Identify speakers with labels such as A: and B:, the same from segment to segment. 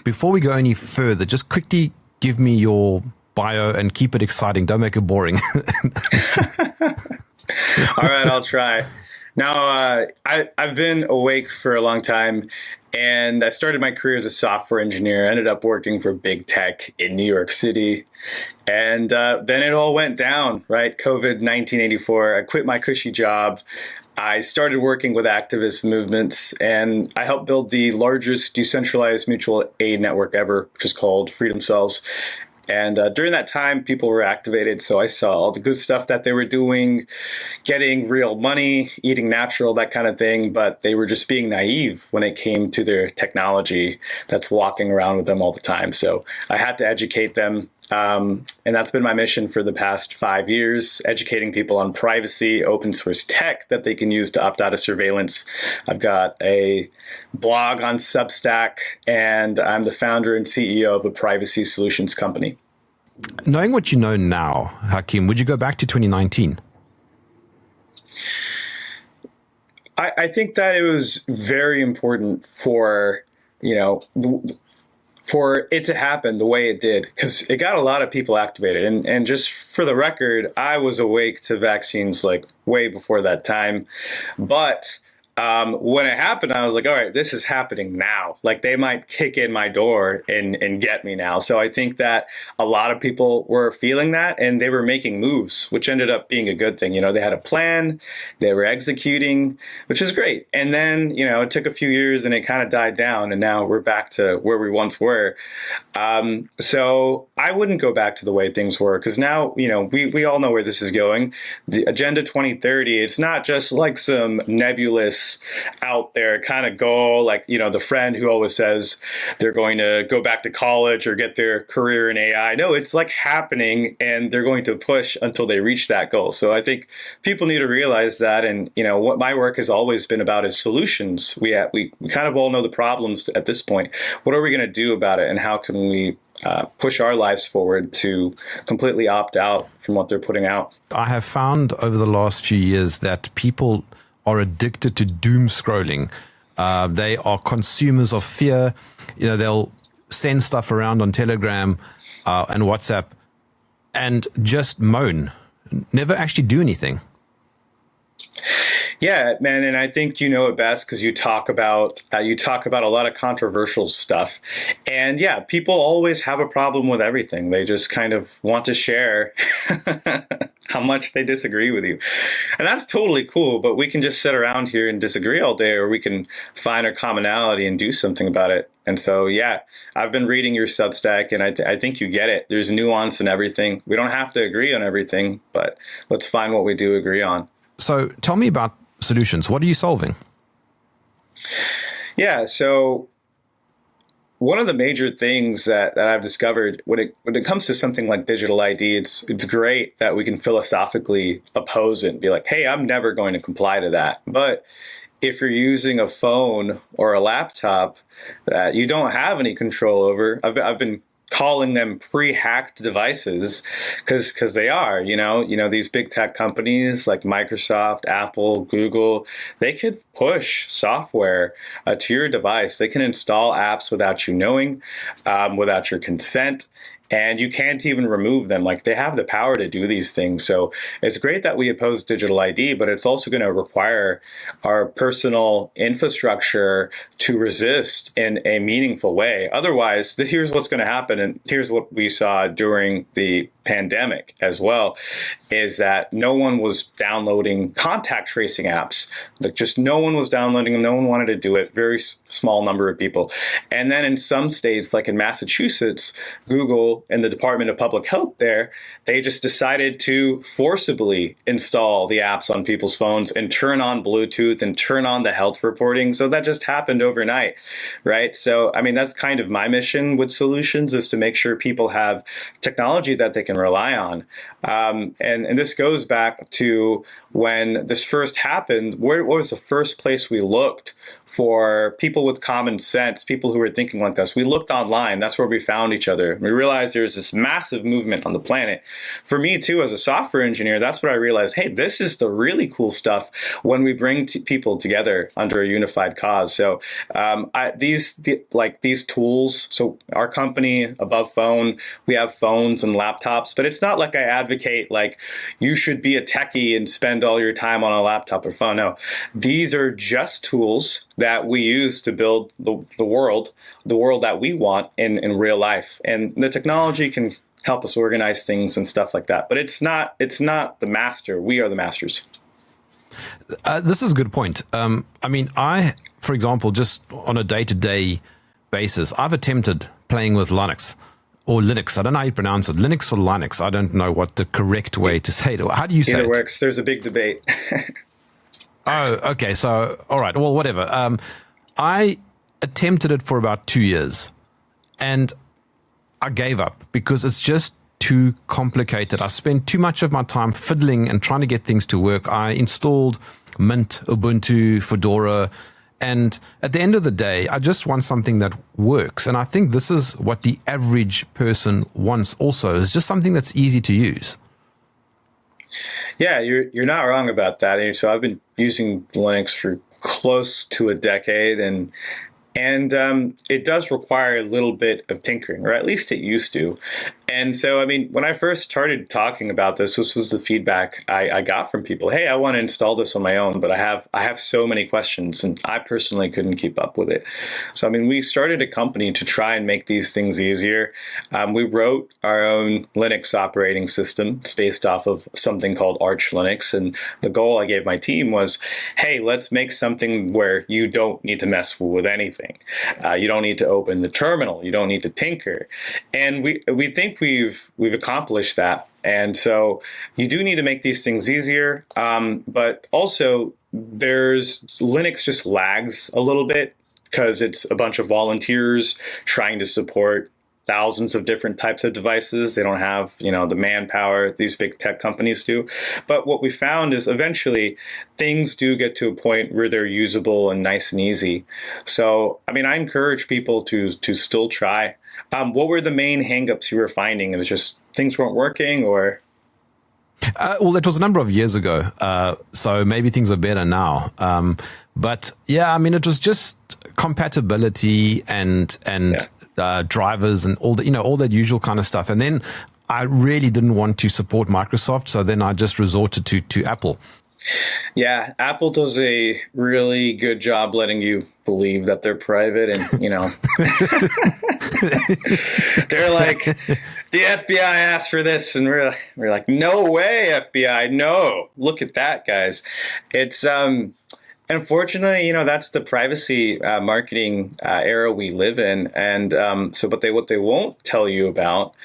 A: before we go any further, just quickly give me your bio and keep it exciting. Don't make it boring.
B: All right, I'll try. Now, I've been awake for a long time, and I started my career as a software engineer. I ended up working for big tech in New York City. And then it all went down, right? COVID 1984. I quit my cushy job. I started working with activist movements, and I helped build the largest decentralized mutual aid network ever, which is called Freedom Cells. And during that time, people were activated. So I saw all the good stuff that they were doing, getting real money, eating natural, that kind of thing. But they were just being naive when it came to their technology that's walking around with them all the time. So I had to educate them. And that's been my mission for the past 5 years, educating people on privacy, open source tech that they can use to opt out of surveillance. I've got a blog on Substack, and I'm the founder and CEO of a privacy solutions company.
A: Knowing what you know now, Hakeem, would you go back to 2019?
B: I think that it was very important for it to happen the way it did, because it got a lot of people activated. And just for the record, I was awake to vaccines like way before that time. But when it happened, I was like, all right, this is happening now. Like, they might kick in my door and get me now. So I think that a lot of people were feeling that, and they were making moves, which ended up being a good thing. They had a plan, they were executing, which is great. And then, it took a few years and it kind of died down, and now we're back to where we once were. So I wouldn't go back to the way things were, because now, we all know where this is going. The Agenda 2030, it's not just like some nebulous out there kind of goal, like, the friend who always says they're going to go back to college or get their career in AI. No, it's like happening, and they're going to push until they reach that goal. So I think people need to realize that. And, what my work has always been about is solutions. We kind of all know the problems at this point. What are we going to do about it? And how can we push our lives forward to completely opt out from what they're putting out?
A: I have found over the last few years that people are addicted to doom scrolling. They are consumers of fear. They'll send stuff around on Telegram and WhatsApp and just moan, never actually do anything.
B: Yeah, man, and I think you know it best because you talk about a lot of controversial stuff, and yeah, people always have a problem with everything. They just kind of want to share how much they disagree with you, and that's totally cool. But we can just sit around here and disagree all day, or we can find a commonality and do something about it. And so, yeah, I've been reading your Substack, and I think you get it. There's nuance in everything. We don't have to agree on everything, but let's find what we do agree on.
A: So tell me about solutions. What are you solving?
B: Yeah, so one of the major things that I've discovered when it comes to something like digital ID, it's great that we can philosophically oppose it and be like, hey, I'm never going to comply to that. But if you're using a phone or a laptop that you don't have any control over, I've been calling them pre-hacked devices because they are, these big tech companies like Microsoft, Apple, Google, they could push software to your device. They can install apps without you knowing, without your consent. And you can't even remove them. Like, they have the power to do these things. So it's great that we oppose digital ID, but it's also going to require our personal infrastructure to resist in a meaningful way. Otherwise, here's what's going to happen. And here's what we saw during the pandemic as well, is that no one was downloading contact tracing apps. Like, just no one was downloading them. No one wanted to do it. Very small number of people. And then in some states, like in Massachusetts, Google and the Department of Public Health there, they just decided to forcibly install the apps on people's phones and turn on Bluetooth and turn on the health reporting. So that just happened overnight, right? So, I mean, that's kind of my mission with solutions, is to make sure people have technology that they can can rely on. And this goes back to when this first happened. What was the first place we looked for people with common sense, people who were thinking like us? We looked online. That's where we found each other. We realized there's this massive movement on the planet. For me, too, as a software engineer, that's what I realized. Hey, this is the really cool stuff when we bring people together under a unified cause. So these tools, so our company, Above Phone, we have phones and laptops, but it's not like I advocate like you should be a techie and spend all your time on a laptop or phone. No, these are just tools that we use to build the world that we want in real life. And the technology can help us organize things and stuff like that. But it's not the master. We are the masters.
A: This is a good point. I mean, for example, just on a day-to-day basis, I've attempted playing with Linux or Linux. I don't know how you pronounce it. Linux or Linux. I don't know what the correct way to say it. How do you say it?
B: Either works. There's a big debate.
A: Oh, okay. So, all right. Well, whatever. I attempted it for about 2 years and I gave up because it's just too complicated. I spent too much of my time fiddling and trying to get things to work. I installed Mint, Ubuntu, Fedora, and at the end of the day, I just want something that works. And I think this is what the average person wants also, is just something that's easy to use.
B: Yeah, you're not wrong about that. So I've been using Linux for close to a decade, and it does require a little bit of tinkering, or at least it used to. And so, I mean, when I first started talking about this was the feedback I got from people. Hey, I want to install this on my own, but I have so many questions, and I personally couldn't keep up with it. So, I mean, we started a company to try and make these things easier. We wrote our own Linux operating system. It's based off of something called Arch Linux. And the goal I gave my team was, hey, let's make something where you don't need to mess with anything. You don't need to open the terminal. You don't need to tinker. And we think we've accomplished that. And so you do need to make these things easier. But also Linux just lags a little bit because it's a bunch of volunteers trying to support thousands of different types of devices. They don't have, the manpower these big tech companies do. But what we found is eventually things do get to a point where they're usable and nice and easy. So, I mean, I encourage people to still try. What were the main hangups you were finding? It was just things weren't working, or?
A: Well, it was a number of years ago, so maybe things are better now. But yeah, I mean, it was just compatibility and drivers and all that usual kind of stuff. And then I really didn't want to support Microsoft, so then I just resorted to Apple.
B: Yeah, Apple does a really good job letting you believe that they're private, and they're like, the FBI asked for this, and we're like, no way, FBI, no. Look at that, guys. It's unfortunately, that's the privacy marketing era we live in, and what they won't tell you about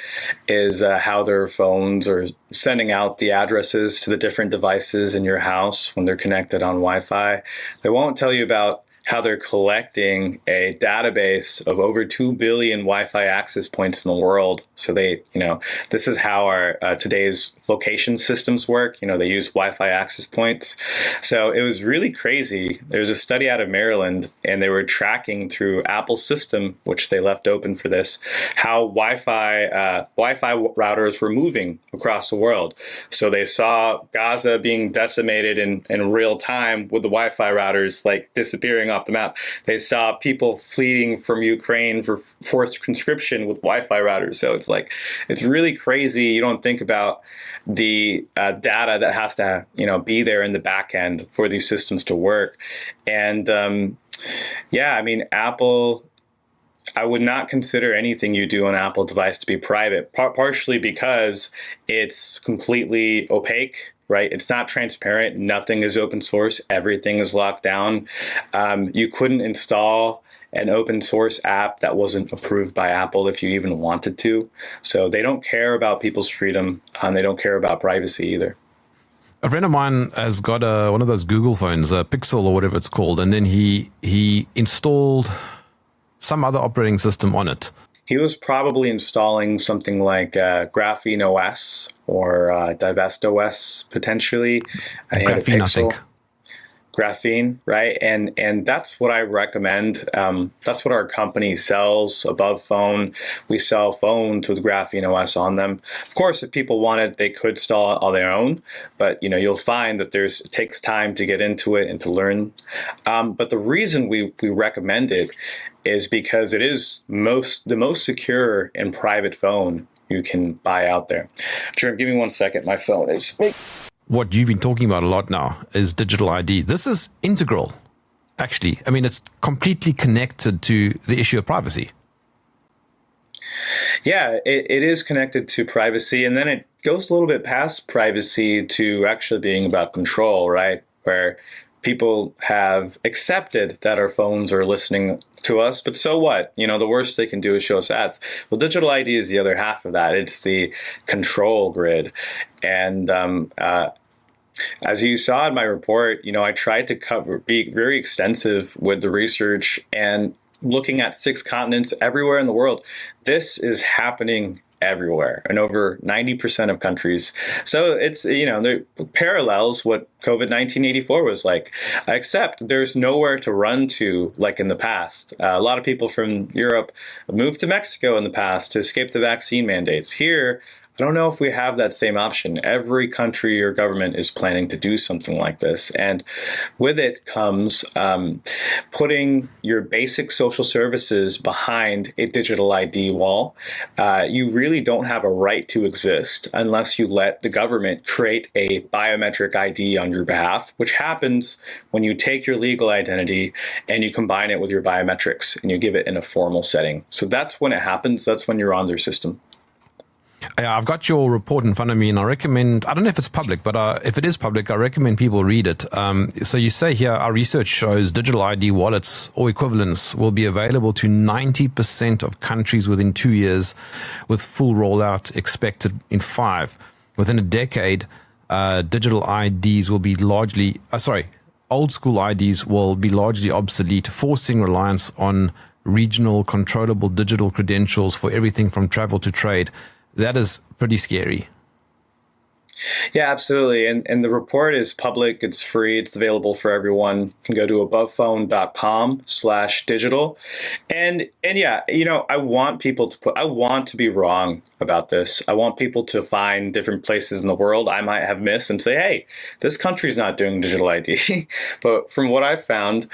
B: is how their phones are sending out the addresses to the different devices in your house when they're connected on Wi-Fi. They won't tell you about how they're collecting a database of over 2 billion Wi-Fi access points in the world. So this is how our today's location systems work. They use Wi-Fi access points. So it was really crazy. There's a study out of Maryland, and they were tracking through Apple's system, which they left open for this, how Wi-Fi routers were moving across the world. So they saw Gaza being decimated in real time with the Wi-Fi routers like disappearing off the map. They saw people fleeing from Ukraine for forced conscription with Wi-Fi routers. So it's really crazy. You don't think about the data that has to be there in the back end for these systems to work. And Apple, I would not consider anything you do on an Apple device to be private, partially because it's completely opaque. Right? It's not transparent. Nothing is open source. Everything is locked down. You couldn't install an open source app that wasn't approved by Apple if you even wanted to. So they don't care about people's freedom, and they don't care about privacy either.
A: A friend of mine has got one of those Google phones, a Pixel or whatever it's called, and then he installed some other operating system on it.
B: he was probably installing something like Graphene OS or Divest OS potentially. He had a
A: Graphene, I
B: Pixel.
A: think.
B: Graphene, right? And that's what I recommend. That's what our company sells above phone. We sell phones with Graphene OS on them. Of course, if people wanted, they could install it on their own, but you'll find that it takes time to get into it and to learn. But the reason we recommend it is because it is the most secure and private phone you can buy out there. Jerm, give me 1 second. My phone is.
A: What you've been talking about a lot now is digital ID. This is integral, actually. I mean, it's completely connected to the issue of privacy.
B: Yeah, it is connected to privacy, and then it goes a little bit past privacy to actually being about control, right? Where people have accepted that our phones are listening to us, but so what? The worst they can do is show us ads. Well, digital ID is the other half of that. It's the control grid. And as you saw in my report, I tried to be very extensive with the research and looking at 6 continents everywhere in the world. This is happening everywhere in over 90% of countries. So it's, there parallels what COVID-19 84 was like, except there's nowhere to run to like in the past. A lot of people from Europe moved to Mexico in the past to escape the vaccine mandates. Here, I don't know if we have that same option. Every country or government is planning to do something like this. And with it comes putting your basic social services behind a digital ID wall. You really don't have a right to exist unless you let the government create a biometric ID on your behalf, which happens when you take your legal identity and you combine it with your biometrics and you give it in a formal setting. So that's when it happens. That's when you're on their system.
A: I've got your report in front of me, and I recommend, I don't know if it's public, but if it is public, I recommend people read it. So you say here, our research shows digital ID wallets or equivalents will be available to 90% of countries within 2 years, with full rollout expected in 5. Within a decade, digital IDs will be old school IDs will be largely obsolete, forcing reliance on regional controllable digital credentials for everything from travel to trade. That is pretty scary.
B: Yeah, absolutely. And the report is public. It's free. It's available for everyone. You can go to abovephone.com/digital. And yeah, I want people I want to be wrong about this. I want people to find different places in the world I might have missed and say, hey, this country's not doing digital ID. But from what I've found,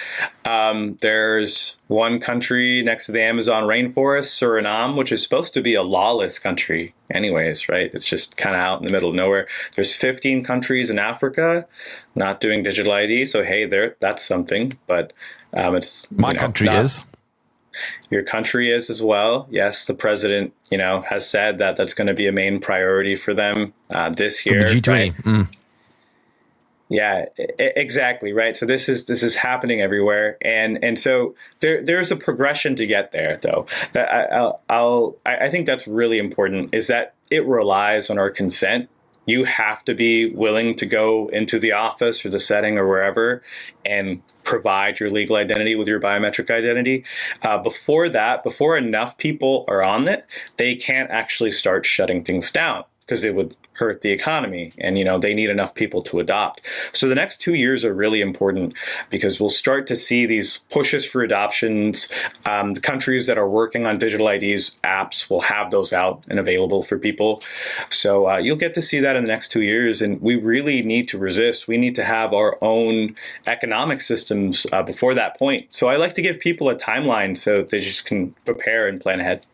B: there's one country next to the Amazon rainforest, Suriname, which is supposed to be a lawless country anyways, right? It's just kind of out in the middle of nowhere. There's 15 countries in Africa not doing digital ID. So, hey, that's something. But it's
A: my country is.
B: Your country is as well. Yes, the president, has said that that's going to be a main priority for them this year.
A: For the G20.
B: Right? Yeah, exactly. Right. So this is happening everywhere. And so there's a progression to get there, though. That I think that's really important, is that it relies on our consent. You have to be willing to go into the office or the setting or wherever and provide your legal identity with your biometric identity. Before enough people are on it, they can't actually start shutting things down, because it would hurt the economy, and they need enough people to adopt. So the next 2 years are really important, because we'll start to see these pushes for adoptions. The countries that are working on digital IDs apps will have those out and available for people. So you'll get to see that in the next 2 years, and we really need to resist. We need to have our own economic systems before that point. So I like to give people a timeline so they just can prepare and plan ahead.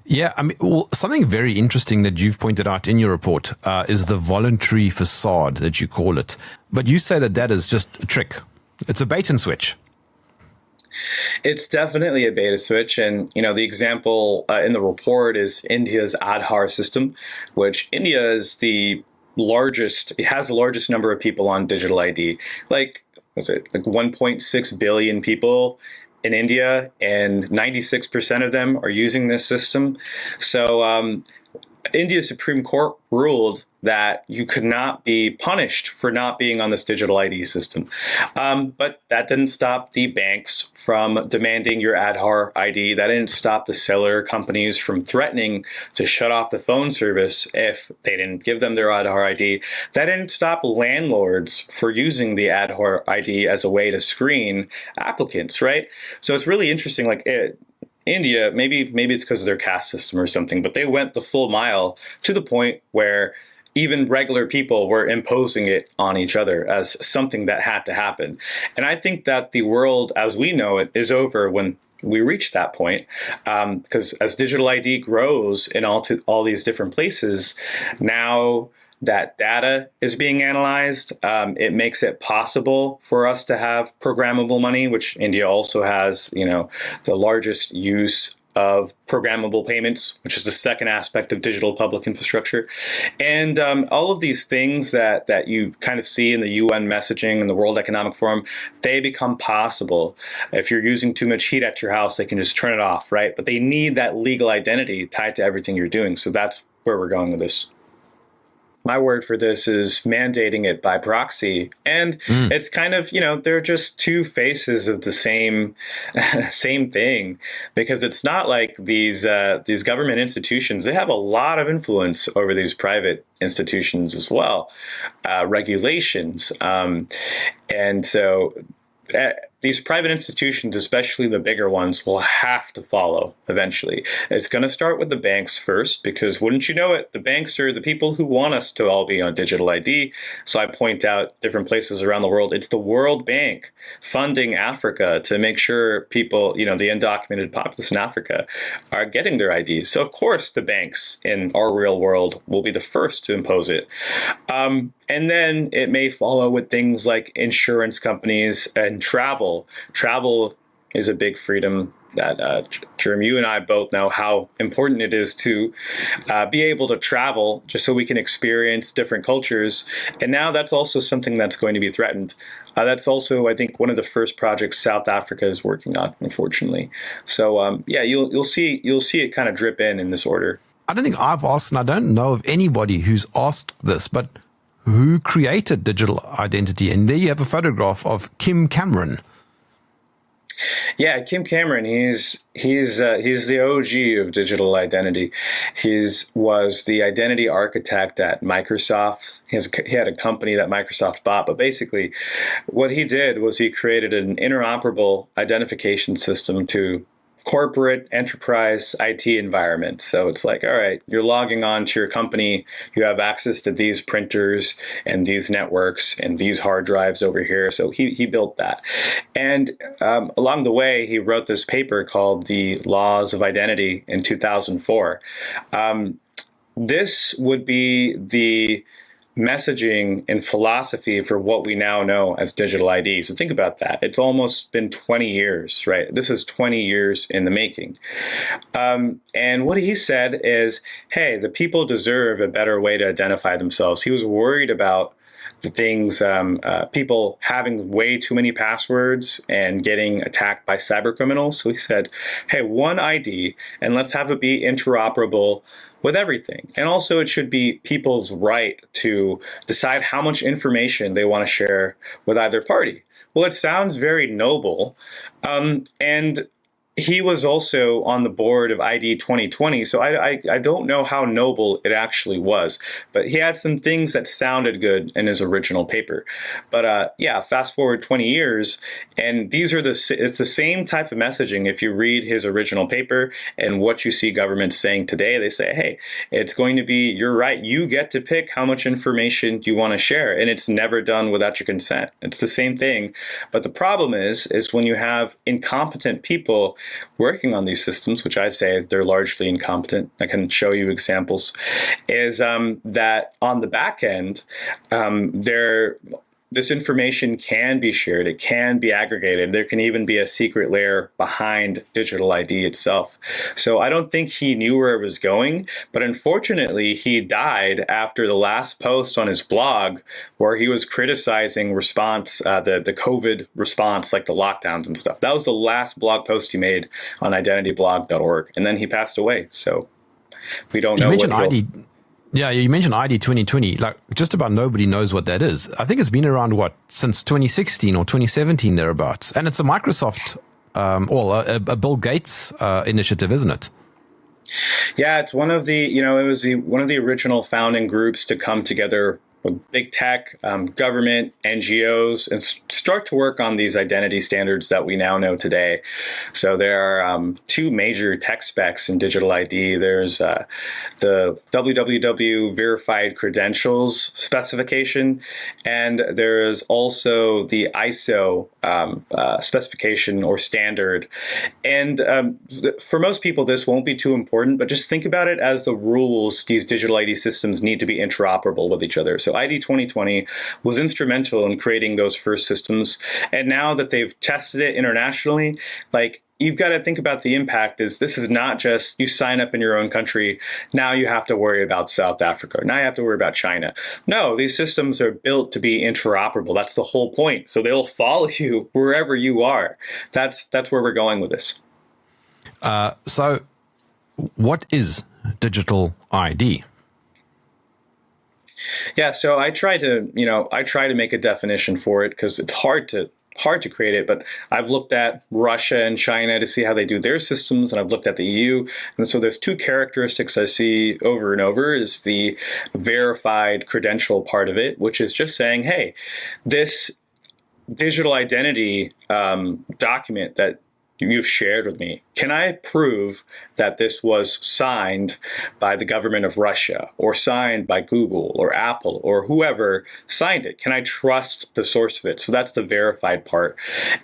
A: Yeah, I mean, something very interesting that you've pointed out in your report is the voluntary facade that you call it. But you say that is just a trick. It's a bait and switch.
B: It's definitely a beta switch. And, the example in the report is India's Aadhaar system, which India is it has the largest number of people on digital ID. Like 1.6 billion people in India, and 96% of them are using this system. So India's Supreme Court ruled that you could not be punished for not being on this digital ID system. But that didn't stop the banks from demanding your Aadhaar ID. That didn't stop the cellular companies from threatening to shut off the phone service if they didn't give them their Aadhaar ID. That didn't stop landlords for using the Aadhaar ID as a way to screen applicants, right? So it's really interesting, like India, maybe it's because of their caste system or something, but they went the full mile to the point where even regular people were imposing it on each other as something that had to happen. And I think that the world as we know it is over when we reach that point, because as digital ID grows in all these different places, now that data is being analyzed. It makes it possible for us to have programmable money, which India also has, the largest use of programmable payments, which is the second aspect of digital public infrastructure. And all of these things that you kind of see in the UN messaging and the World Economic Forum, they become possible. If you're using too much heat at your house, they can just turn it off, right? But they need that legal identity tied to everything you're doing. So that's where we're going with this. My word for this is mandating it by proxy. And it's kind of, they're just two faces of the same thing, because it's not like these government institutions, they have a lot of influence over these private institutions as well, regulations. And so these private institutions, especially the bigger ones, will have to follow eventually. It's going to start with the banks first, because wouldn't you know it, the banks are the people who want us to all be on digital ID. So I point out different places around the world. It's the World Bank funding Africa to make sure people, the undocumented populace in Africa are getting their IDs. So of course the banks in our real world will be the first to impose it. And then it may follow with things like insurance companies and travel. Travel is a big freedom that, Jerm, you and I both know how important it is to be able to travel just so we can experience different cultures. And now that's also something that's going to be threatened. That's also, I think, one of the first projects South Africa is working on, unfortunately. So, you'll see it kind of drip in this order.
A: I don't think I've asked, and I don't know of anybody who's asked this, but who created digital identity? And there you have a photograph of Kim Cameron.
B: Yeah, Kim Cameron, he's the OG of digital identity. He was the identity architect at Microsoft. He had a company that Microsoft bought, but basically what he did was he created an interoperable identification system to corporate enterprise IT environment. So it's like, all right, you're logging on to your company, you have access to these printers and these networks and these hard drives over here. So he built that. And along the way, he wrote this paper called The Laws of Identity in 2004. This would be the messaging and philosophy for what we now know as digital ID. So think about that. It's almost been 20 years, right? This is 20 years in the making. And what he said is, hey, the people deserve a better way to identify themselves. He was worried about the things, people having way too many passwords and getting attacked by cyber criminals. So he said, hey, one ID, and let's have it be interoperable with everything. And also it should be people's right to decide how much information they want to share with either party. Well, it sounds very noble. And he was also on the board of ID 2020, so I don't know how noble it actually was, but he had some things that sounded good in his original paper. But fast forward 20 years, and it's the same type of messaging. If you read his original paper and what you see governments saying today, they say, hey, it's going to be, you're right, you get to pick how much information you want to share, and it's never done without your consent. It's the same thing, but the problem is when you have incompetent people working on these systems, which I say they're largely incompetent, I can show you examples, is that on the back end, this information can be shared, it can be aggregated, there can even be a secret layer behind digital ID itself. So I don't think he knew where it was going, but unfortunately he died after the last post on his blog where he was criticizing the COVID response, like the lockdowns and stuff. That was the last blog post he made on identityblog.org, and then he passed away. So we don't know what
A: Yeah, you mentioned ID 2020. Like, just about nobody knows what that is. I think it's been around, since 2016 or 2017 thereabouts. And it's a Microsoft, a Bill Gates initiative, isn't it?
B: Yeah, it's one of the, it was one of the original founding groups to come together with big tech, government, NGOs, and start to work on these identity standards that we now know today. So there are two major tech specs in digital ID. There's the www verified credentials specification, and there is also the ISO specification or standard. And for most people, this won't be too important, but just think about it as the rules these digital ID systems need to be interoperable with each other. So ID 2020 was instrumental in creating those first systems. And now that they've tested it internationally, you've got to think about the impact. This is not just you sign up in your own country. Now you have to worry about South Africa. Now you have to worry about China. No, these systems are built to be interoperable. That's the whole point. So they'll follow you wherever you are. That's where we're going with this.
A: So what is digital ID?
B: Yeah, so I try to make a definition for it because it's hard to create it, but I've looked at Russia and China to see how they do their systems, and I've looked at the EU. And so there's two characteristics I see over and over is the verified credential part of it, which is just saying, hey, this digital identity document that you've shared with me, can I prove that this was signed by the government of Russia or signed by Google or Apple or whoever signed it? Can I trust the source of it? So that's the verified part.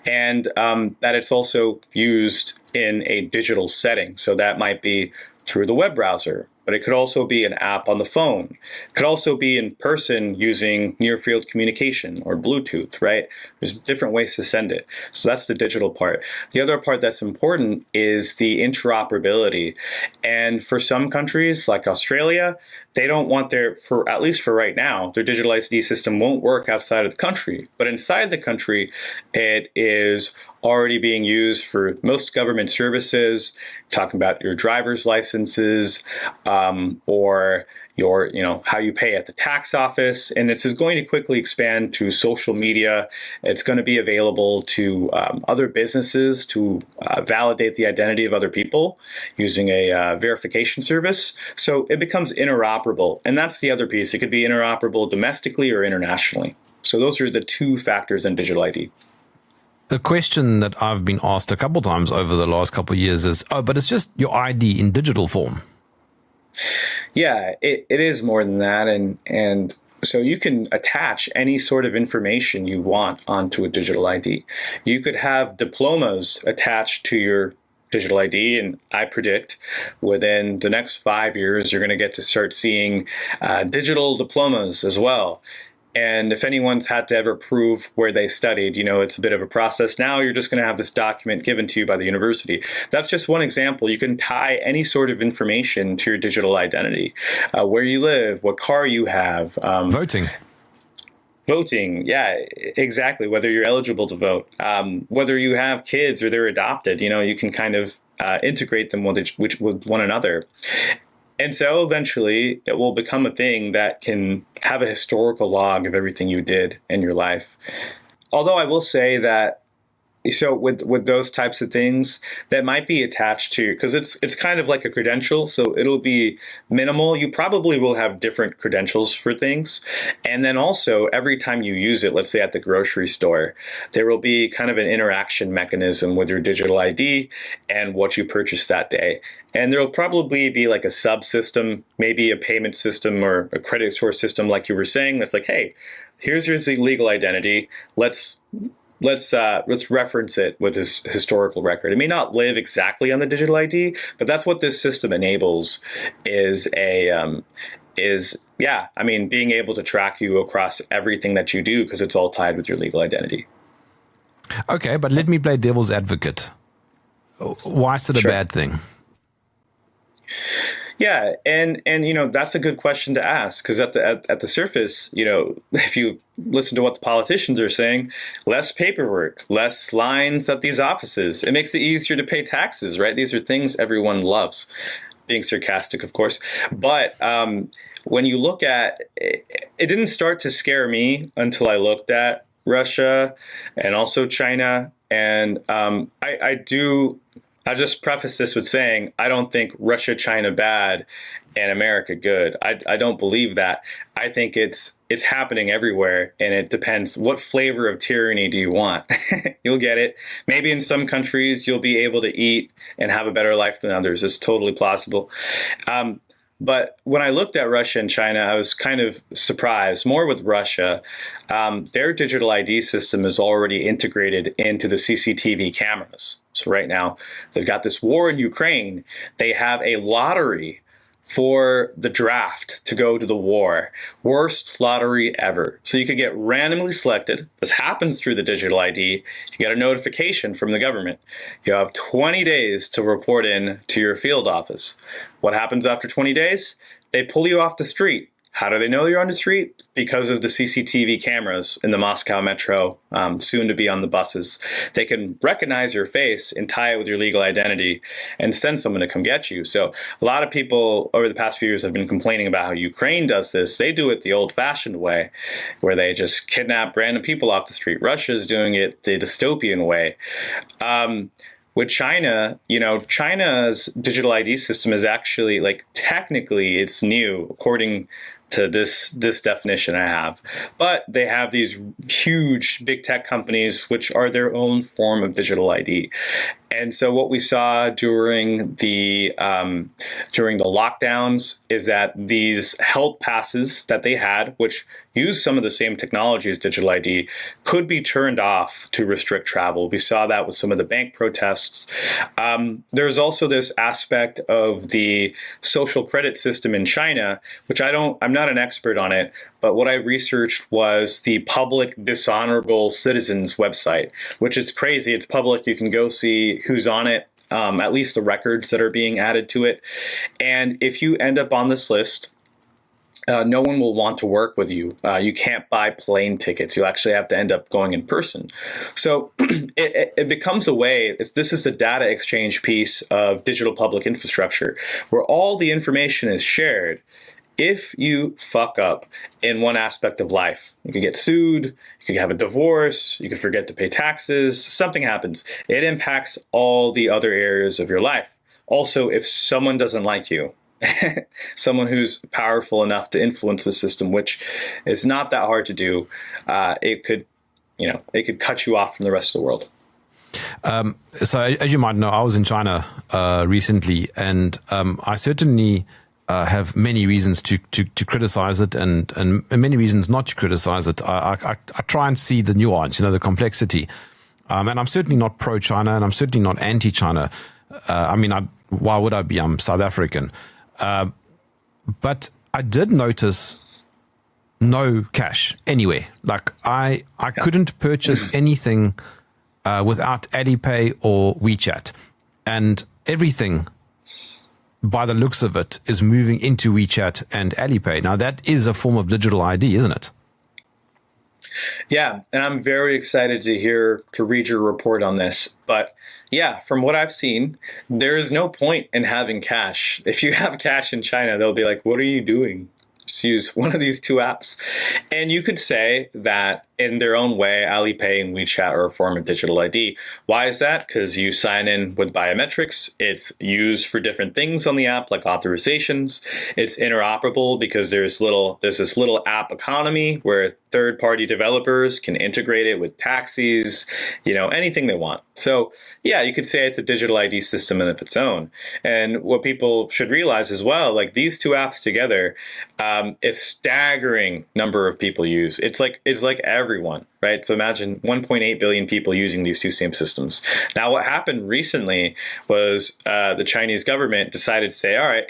B: And that it's also used in a digital setting. So that might be through the web browser, but it could also be an app on the phone. It could also be in person using near-field communication or Bluetooth, right? There's different ways to send it. So that's the digital part. The other part that's important is the interoperability. And for some countries like Australia, they don't want at least for right now, their digital ID system won't work outside of the country. But inside the country, it is already being used for most government services, talking about your driver's licenses, or your, how you pay at the tax office. And it's going to quickly expand to social media. It's going to be available to other businesses to validate the identity of other people using a verification service. So it becomes interoperable. And that's the other piece. It could be interoperable domestically or internationally. So those are the two factors in digital ID.
A: The question that I've been asked a couple times over the last couple of years is, but it's just your ID in digital form.
B: Yeah, it is more than that. And so you can attach any sort of information you want onto a digital ID. You could have diplomas attached to your digital ID, and I predict within the next 5 years, you're going to get to start seeing digital diplomas as well. And if anyone's had to ever prove where they studied, it's a bit of a process. Now you're just going to have this document given to you by the university. That's just one example. You can tie any sort of information to your digital identity, where you live, what car you have. Voting, yeah, exactly. Whether you're eligible to vote, whether you have kids or they're adopted, you can kind of integrate them with one another. And so eventually it will become a thing that can have a historical log of everything you did in your life. Although I will say that, so with those types of things that might be attached to, because it's kind of like a credential, so it'll be minimal. You probably will have different credentials for things. And then also every time you use it, let's say at the grocery store, there will be kind of an interaction mechanism with your digital ID and what you purchased that day. And there will probably be like a subsystem, maybe a payment system or a credit source system, like you were saying, that's like, hey, here's your legal identity. Let's reference it with this historical record. It may not live exactly on the digital ID, but that's what this system enables being able to track you across everything that you do because it's all tied with your legal identity.
A: Okay, but let me play devil's advocate. Why is it a bad thing?
B: Yeah, and that's a good question to ask because at the surface, if you listen to what the politicians are saying, less paperwork, less lines at these offices. It makes it easier to pay taxes, right? These are things everyone loves. being sarcastic, of course. But when you look at it, it didn't start to scare me until I looked at Russia and also China. And I'll just preface this with saying, I don't think Russia, China bad and America good. I don't believe that. I think it's happening everywhere, and it depends. What flavor of tyranny do you want? You'll get it. Maybe in some countries you'll be able to eat and have a better life than others. It's totally plausible. But when I looked at Russia and China, I was kind of surprised. More with Russia, their digital ID system is already integrated into the CCTV cameras. So right now, they've got this war in Ukraine. They have a lottery for the draft to go to the war. Worst lottery ever. So you could get randomly selected. This happens through the digital ID. You get a notification from the government. You have 20 days to report in to your field office. What happens after 20 days? They pull you off the street. How do they know you're on the street? Because of the CCTV cameras in the Moscow metro, soon to be on the buses. They can recognize your face and tie it with your legal identity and send someone to come get you. So a lot of people over the past few years have been complaining about how Ukraine does this. They do it the old-fashioned way, where they just kidnap random people off the street. Russia's doing it the dystopian way. With China, China's digital ID system is actually, like, technically it's new, according to this definition I have. But they have these huge big tech companies which are their own form of digital ID. And so what we saw during the lockdowns is that these health passes that they had, which use some of the same technology as digital ID, could be turned off to restrict travel. We saw that with some of the bank protests. There's also this aspect of the social credit system in China, which I'm not an expert on it, but what I researched was the public dishonorable citizens website, which is crazy. It's public. You can go see who's on it, at least the records that are being added to it. And if you end up on this list, no one will want to work with you. You can't buy plane tickets. You'll actually have to end up going in person. So it becomes a way, this is the data exchange piece of digital public infrastructure, where all the information is shared. If you fuck up in one aspect of life, you could get sued, you could have a divorce, you could forget to pay taxes, something happens. It impacts all the other areas of your life. Also, if someone doesn't like you, someone who's powerful enough to influence the system, which is not that hard to do, it could cut you off from the rest of the world.
A: So as you might know, I was in China recently, and I certainly have many reasons to criticize it and many reasons not to criticize it. I try and see the nuance, the complexity. And I'm certainly not pro-China, and I'm certainly not anti-China. Why would I be? I'm South African. But I did notice no cash anywhere. Like I couldn't purchase anything without Alipay or WeChat. And everything, by the looks of it, is moving into WeChat and Alipay. Now, that is a form of digital ID, isn't it?
B: Yeah, and I'm very excited to read your report on this. But yeah, from what I've seen, there is no point in having cash. If you have cash in China, they'll be like, what are you doing? Just use one of these two apps. And you could say that in their own way, Alipay and WeChat are a form of digital ID. Why is that? Because you sign in with biometrics. It's used for different things on the app, like authorizations. It's interoperable because there's this little app economy where third-party developers can integrate it with taxis, anything they want. So yeah, you could say it's a digital ID system in of its own. And what people should realize as well, like these two apps together, a staggering number of people use. It's like everyone, right? So imagine 1.8 billion people using these two same systems. Now, what happened recently was the Chinese government decided to say, all right,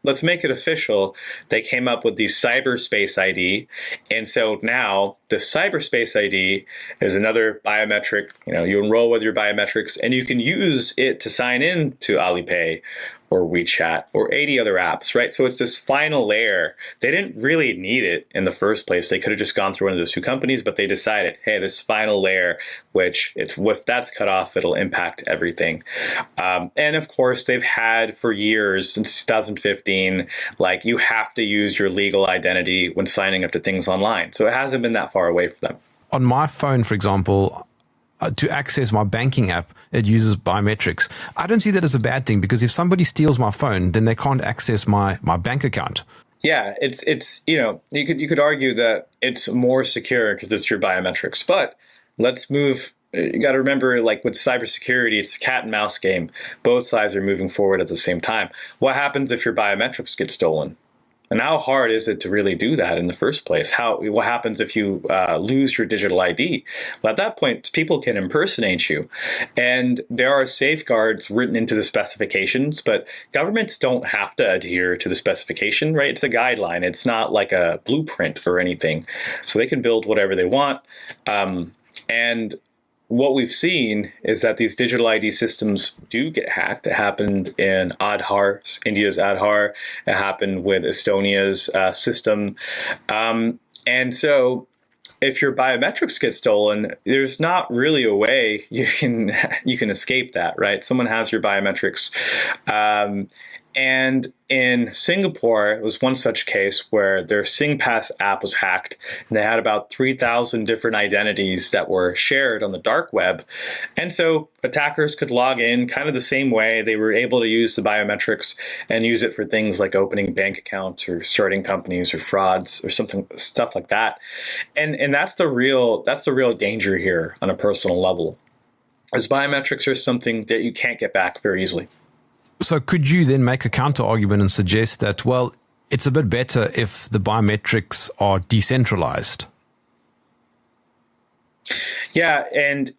B: let's make it official. They came up with the cyberspace ID. And so now the cyberspace ID is another biometric. You enroll with your biometrics and you can use it to sign in to Alipay or WeChat or 80 other apps, right? So it's this final layer. They didn't really need it in the first place. They could have just gone through one of those two companies, but they decided, hey, this final layer, which if that's cut off, it'll impact everything. And of course, they've had for years, since 2015, like you have to use your legal identity when signing up to things online. So it hasn't been that far away from them.
A: On my phone, for example, to access my banking app, it uses biometrics. I don't see that as a bad thing, because if somebody steals my phone, then they can't access my bank account.
B: Yeah, it's you could argue that it's more secure because it's your biometrics. But let's move. You got to remember, like with cybersecurity, it's a cat and mouse game. Both sides are moving forward at the same time. What happens if your biometrics get stolen? And how hard is it to really do that in the first place? What happens if you lose your digital ID? Well, at that point, people can impersonate you. And there are safeguards written into the specifications, but governments don't have to adhere to the specification, right? It's a guideline. It's not like a blueprint or anything. So they can build whatever they want. And what we've seen is that these digital ID systems do get hacked. It happened in Aadhaar, India's Aadhaar. It happened with Estonia's system. And so if your biometrics get stolen, there's not really a way you can escape that, right? Someone has your biometrics. And in Singapore, it was one such case where their SingPass app was hacked, and they had about 3,000 different identities that were shared on the dark web. And so attackers could log in kind of the same way. They were able to use the biometrics and use it for things like opening bank accounts or starting companies or frauds or stuff like that. And that's the real danger here on a personal level, as biometrics are something that you can't get back very easily.
A: So could you then make a counter argument and suggest that, well, it's a bit better if the biometrics are decentralized?
B: Yeah, and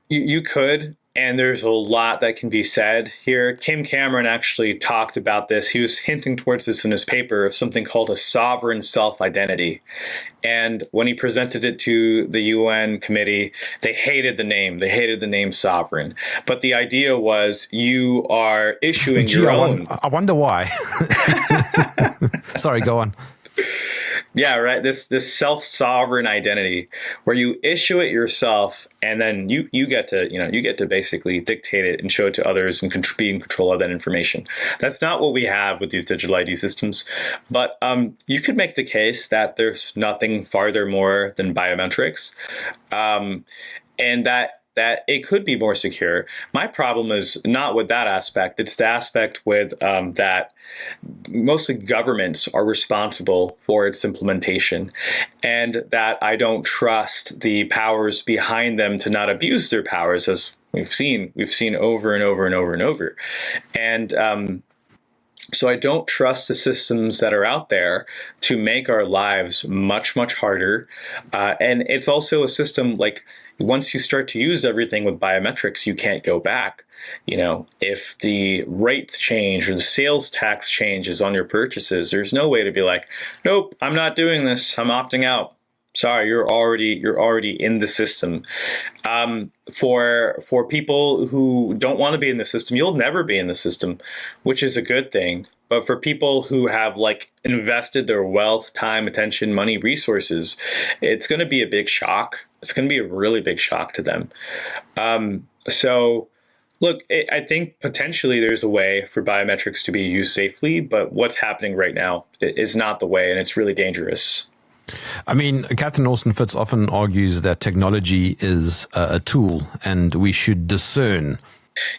B: you could, and there's a lot that can be said here. Kim Cameron actually talked about this. He was hinting towards this in his paper of something called a sovereign self-identity. And when he presented it to the UN committee, they hated the name. They hated the name sovereign. But the idea was you are issuing your own.
A: I wonder why. Sorry, go on.
B: Yeah, right. This self-sovereign identity where you issue it yourself, and then you get to basically dictate it and show it to others and be in control of that information. That's not what we have with these digital ID systems. But you could make the case that there's nothing farther more than biometrics, and that it could be more secure. My problem is not with that aspect. It's the aspect with that mostly governments are responsible for its implementation, and that I don't trust the powers behind them to not abuse their powers, as we've seen over and over and over and over. And so I don't trust the systems that are out there to make our lives much, much harder. And it's also a system like, once you start to use everything with biometrics, you can't go back. If the rates change or the sales tax changes on your purchases, there's no way to be like, nope, I'm not doing this. I'm opting out. Sorry, you're already in the system. For people who don't want to be in the system, you'll never be in the system, which is a good thing. But for people who have invested their wealth, time, attention, money, resources, it's going to be a big shock. It's going to be a really big shock to them. So look, I think potentially there's a way for biometrics to be used safely, but what's happening right now is not the way, and it's really dangerous.
A: I mean, Catherine Austin-Fitts often argues that technology is a tool and we should discern.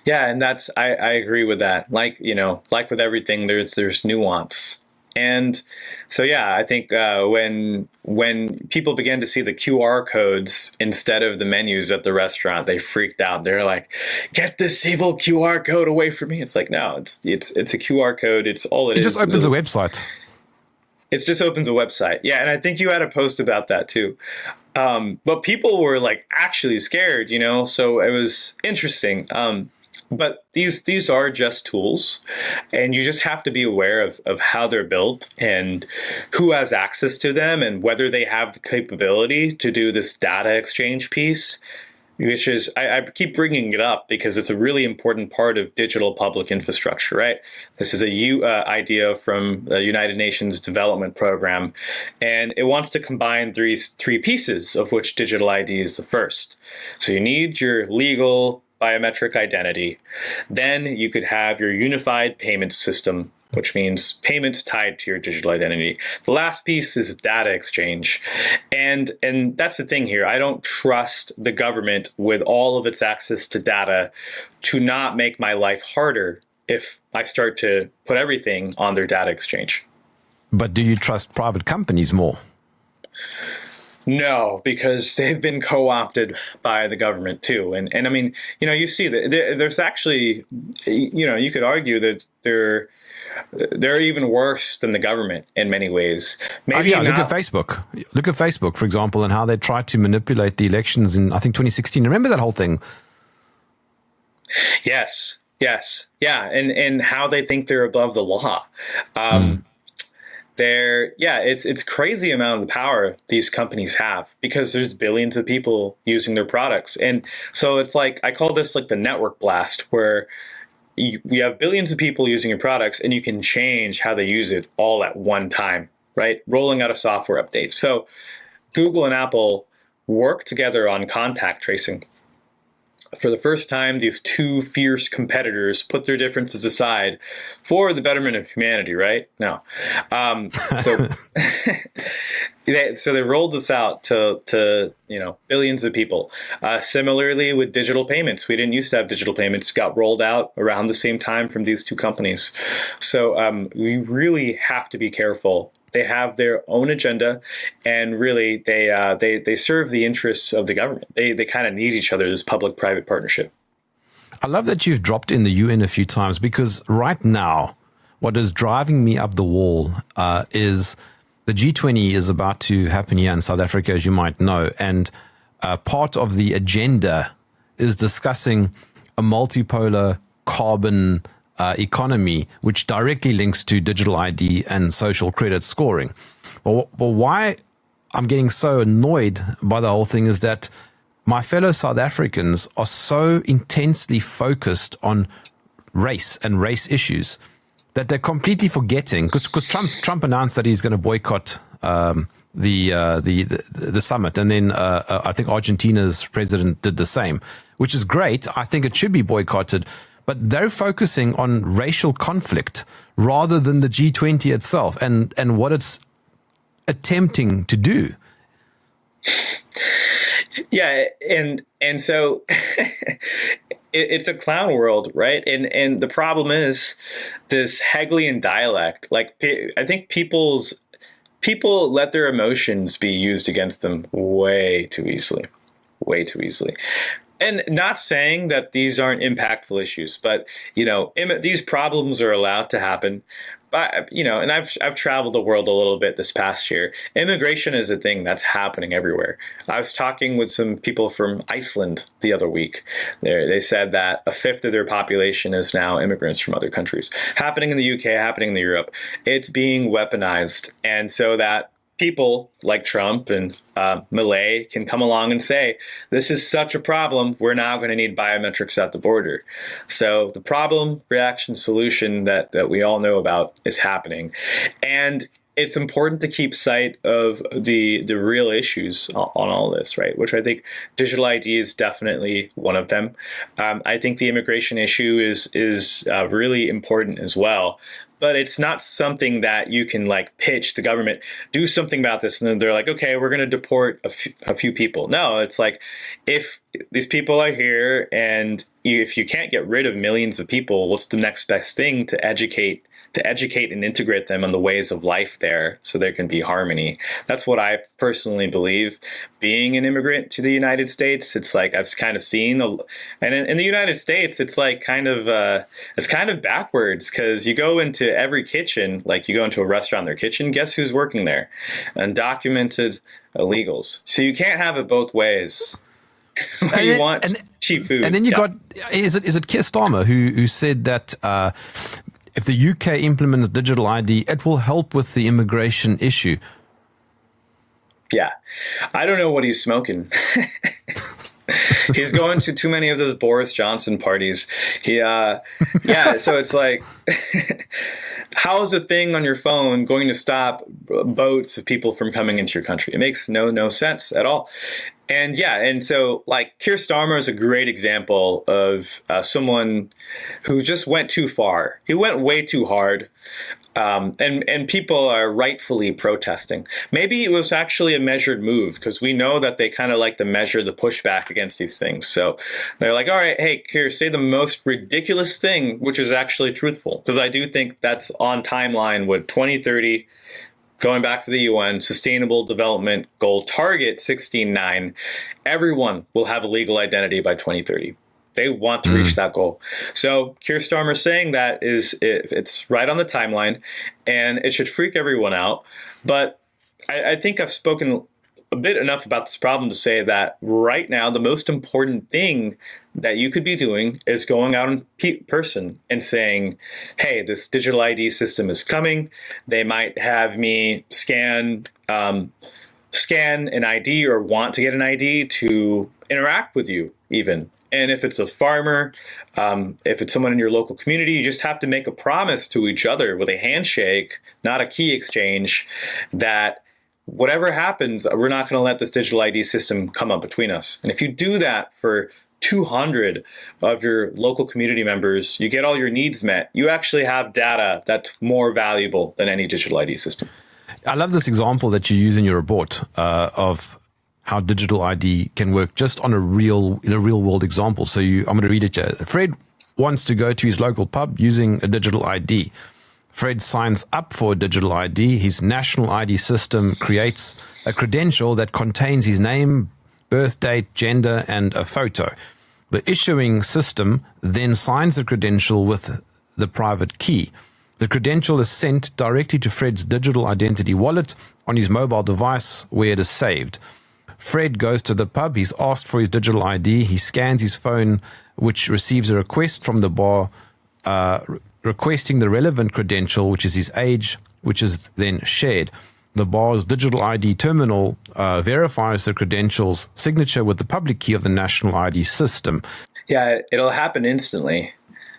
B: Yeah, and I agree with that. Like with everything, there's nuance. And so, yeah, I think when people began to see the QR codes instead of the menus at the restaurant, they freaked out. They're like, "Get this evil QR code away from me!" It's like, no, it's a QR code. It's all it is.
A: It just opens a website.
B: It just opens a website. Yeah, and I think you had a post about that too. But people were actually scared, so it was interesting. But these are just tools, and you just have to be aware of how they're built and who has access to them and whether they have the capability to do this data exchange piece. which is, I keep bringing it up because it's a really important part of digital public infrastructure, right? This is a idea from the United Nations Development Program, and it wants to combine three pieces, of which digital ID is the first. So you need your legal biometric identity. Then you could have your unified payment system, which means payments tied to your digital identity. The last piece is data exchange. And that's the thing here. I don't trust the government with all of its access to data to not make my life harder if I start to put everything on their data exchange.
A: But do you trust private companies more?
B: No, because they've been co-opted by the government too. And I mean, you see that there's actually, you could argue that they're even worse than the government in many ways. Maybe
A: look at Facebook. Look at Facebook, for example, and how they tried to manipulate the elections in, I think, 2016. Remember that whole thing?
B: Yes. Yeah. And how they think they're above the law. It's crazy amount of the power these companies have because there's billions of people using their products. And so it's like, I call this like the network blast, where you have billions of people using your products and you can change how they use it all at one time, right? Rolling out a software update. So Google and Apple work together on contact tracing. For the first time, these two fierce competitors put their differences aside for the betterment of humanity, right? No. So they rolled this out to billions of people. Similarly with digital payments, we didn't used to have digital payments, got rolled out around the same time from these two companies. So we really have to be careful. They have their own agenda, and really they serve the interests of the government. They kind of need each other, this public-private partnership.
A: I love that you've dropped in the UN a few times, because right now, what is driving me up the wall is the G20 is about to happen here in South Africa, as you might know, and part of the agenda is discussing a multipolar carbon economy, which directly links to digital ID and social credit scoring. But why I'm getting so annoyed by the whole thing is that my fellow South Africans are so intensely focused on race and race issues that they're completely forgetting, because Trump announced that he's going to boycott the summit, and then I think Argentina's president did the same, which is great. I think it should be boycotted. But they're focusing on racial conflict rather than the G20 itself and what it's attempting to do.
B: Yeah, and so it's a clown world, right? And the problem is this Hegelian dialect. Like, I think people let their emotions be used against them way too easily. And not saying that these aren't impactful issues, but these problems are allowed to happen. But and I've traveled the world a little bit this past year. Immigration is a thing that's happening everywhere. I was talking with some people from Iceland the other week. They said that a fifth of their population is now immigrants from other countries. Happening in the UK, happening in Europe. It's being weaponized, and so that people like Trump and Milei can come along and say, this is such a problem, we're now going to need biometrics at the border. So the problem, reaction, solution that we all know about is happening. And it's important to keep sight of the real issues on all this, right? Which I think digital ID is definitely one of them. I think the immigration issue is really important as well. But it's not something that you can pitch the government, do something about this. And then they're like, okay, we're going to deport a few people. No, it's like, if these people are here and if you can't get rid of millions of people, what's the next best thing to educate and integrate them on the ways of life there so there can be harmony? That's what I personally believe. Being an immigrant to the United States, it's like I've kind of seen, and in the United States, it's kind of backwards, because you go into every kitchen, like you go into a restaurant, their kitchen, guess who's working there? Undocumented illegals. So you can't have it both ways. You want cheap food.
A: And then you got, is it Keir Starmer who said that if the UK implements digital ID, it will help with the immigration issue.
B: Yeah. I don't know what he's smoking. He's going to too many of those Boris Johnson parties. Yeah. So it's like, how is a thing on your phone going to stop boats of people from coming into your country? It makes no sense at all. And yeah, and so like Keir Starmer is a great example of someone who just went too far. He went way too hard. And people are rightfully protesting. Maybe it was actually a measured move, because we know that they kind of like to measure the pushback against these things. So they're like, all right, hey, Keir, say the most ridiculous thing, which is actually truthful. Because I do think that's on timeline with 2030, going back to the UN, Sustainable Development Goal Target 16.9, everyone will have a legal identity by 2030. They want to reach that goal. So Keir Starmer saying that it's right on the timeline, and it should freak everyone out. But I think I've spoken a bit enough about this problem to say that right now, the most important thing that you could be doing is going out in person and saying, hey, this digital ID system is coming. They might have me scan an ID or want to get an ID to interact with you even. And if it's a farmer, if it's someone in your local community, you just have to make a promise to each other with a handshake, not a key exchange, that whatever happens, we're not going to let this digital ID system come up between us. And if you do that for 200 of your local community members, you get all your needs met. You actually have data that's more valuable than any digital ID system.
A: I love this example that you use in your report of how digital ID can work just on a real world example. So I'm going to read it here. Fred wants to go to his local pub using a digital ID. Fred signs up for a digital ID. His national ID system creates a credential that contains his name, birth date, gender, and a photo. The issuing system then signs the credential with the private key. The credential is sent directly to Fred's digital identity wallet on his mobile device, where it is saved. Fred goes to the pub. He's asked for his digital ID. He scans his phone, which receives a request from the bar requesting the relevant credential, which is his age, which is then shared. The bar's digital ID terminal verifies the credential's signature with the public key of the national ID system.
B: Yeah, it'll happen instantly.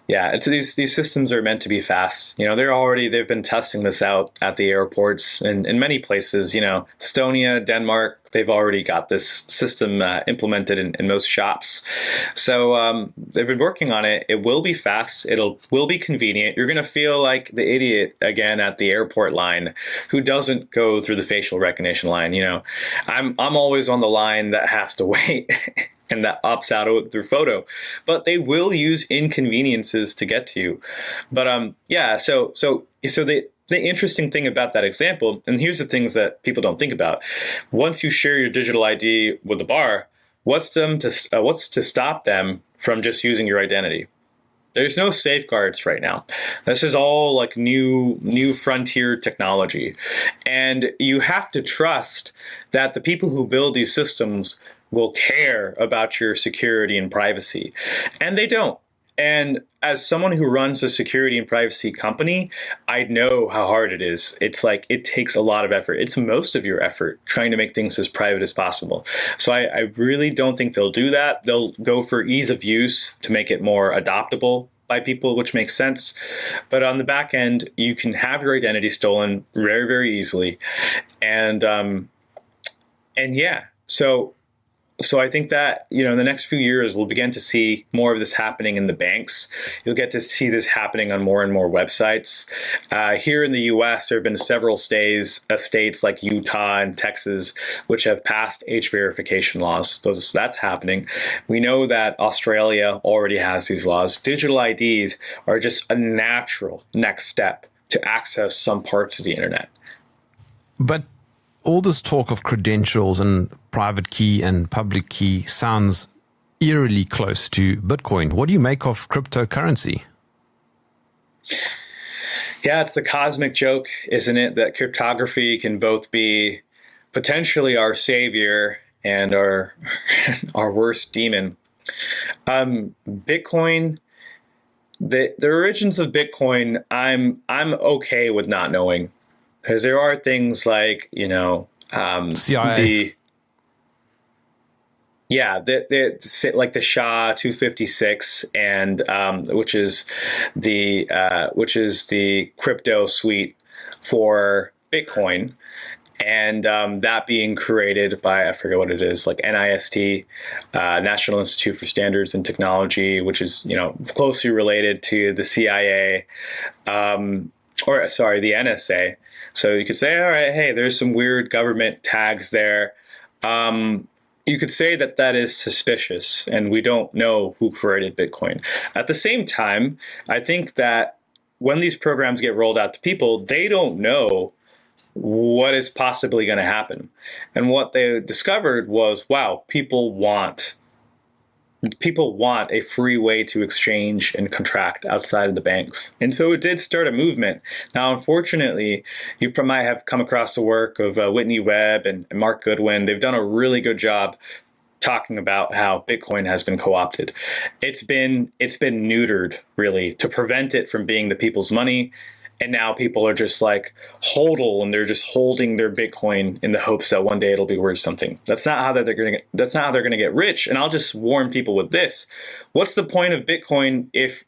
B: Yeah, these systems are meant to be fast. They've been testing this out at the airports and in many places. Estonia, Denmark, they've already got this system implemented in most shops. So they've been working on it. It will be fast. Will be convenient. You're going to feel like the idiot again at the airport line who doesn't go through the facial recognition line. I'm always on the line that has to wait. And that opts out through photo, but they will use inconveniences to get to you. But so the interesting thing about that example, and here's the things that people don't think about: once you share your digital ID with the bar, what's to stop them from just using your identity? There's no safeguards right now. This is all like new frontier technology, and you have to trust that the people who build these systems will care about your security and privacy. And they don't. And as someone who runs a security and privacy company, I know how hard it is. It's like it takes a lot of effort. It's most of your effort trying to make things as private as possible. So I really don't think they'll do that. They'll go for ease of use to make it more adoptable by people, which makes sense. But on the back end, you can have your identity stolen very, very easily. And yeah, So I think that, in the next few years, we'll begin to see more of this happening in the banks. You'll get to see this happening on more and more websites. Here in the U.S., there have been several states like Utah and Texas, which have passed age verification laws. That's happening. We know that Australia already has these laws. Digital IDs are just a natural next step to access some parts of the internet.
A: But all this talk of credentials and private key and public key sounds eerily close to Bitcoin. What do you make of cryptocurrency?
B: Yeah, it's the cosmic joke, isn't it? That cryptography can both be potentially our savior and our worst demon. Bitcoin, the origins of Bitcoin, I'm okay with not knowing. Because there are things like,
A: CIA.
B: Yeah, like the SHA-256, and which is the crypto suite for Bitcoin, and that being created by, I forget what it is, like NIST, National Institute for Standards and Technology, which is closely related to the CIA, or sorry, the NSA. So you could say, all right, hey, there's some weird government tags there. You could say that that is suspicious, and we don't know who created Bitcoin. At the same time, I think that when these programs get rolled out to people, they don't know what is possibly going to happen. And what they discovered was, wow, people want a free way to exchange and contract outside of the banks. And so it did start a movement. Now, unfortunately, you might have come across the work of Whitney Webb and Mark Goodwin. They've done a really good job talking about how Bitcoin has been co-opted. It's been neutered, really, to prevent it from being the people's money. And now people are just like hodl, and they're just holding their Bitcoin in the hopes that one day it'll be worth something. That's not how they're going to get rich. And I'll just warn people with this: what's the point of Bitcoin if